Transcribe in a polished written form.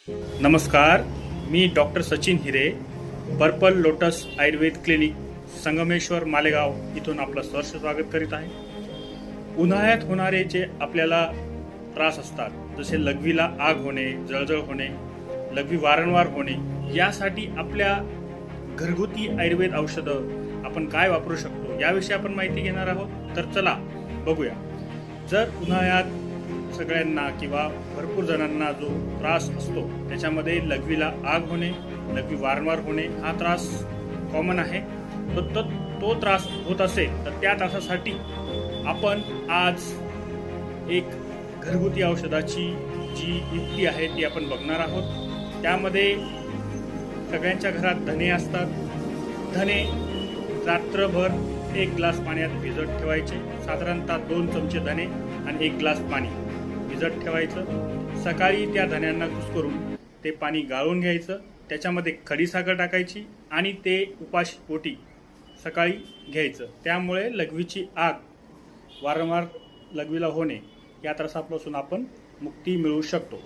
नमस्कार, मी doctor Sachin Hire, Purple Lotus Ayurved Clinic, Sangameshwar, Malegaon इथून आपलं सहर्ष स्वागत करीत आहे। उन्हाळ्यात होणारे जे आपल्याला त्रास असतात, जसे लघवीला आग होणे, जळजळ होणे, लघवी वारंवार होणे, यासाठी आपल्या घरगुती आयुर्वेद औषधं आपण काय वापरू शकतो याविषयी आपण माहिती घेणार आहोत। तर चला बघूया। जर उन्हाळ्यात सगळ्यांना किंवा भरपूर जणांना जो त्रास असतो त्याच्यामध्ये लघवीला आग होणे, लघवी वारंवार होणे हा त्रास कॉमन आहे। तो त्रास होत असेल तर त्या त्रासासाठी आपण आज एक घरगुती औषधाची जी युक्ती आहे ती आपण बघणार आहोत। त्यामध्ये सगळ्यांच्या घरात धने असतात। धने रात्रभर 1 ग्लास पाण्यात भिजत ठेवायचे, साधारणतः 2 चमचे धने आणि 1 ग्लास पाणी भिजत ठेवायचं। सकाळी त्या धन्यांना कुस्करून ते पाणी गाळून घ्यायचं, त्याच्यामध्ये खडीसाखर टाकायची आणि ते उपाशीपोटी सकाळी घ्यायचं। त्यामुळे लघवीची आग, वारंवार लघवीला होणे या त्रासापासून आपण मुक्ती मिळवू शकतो।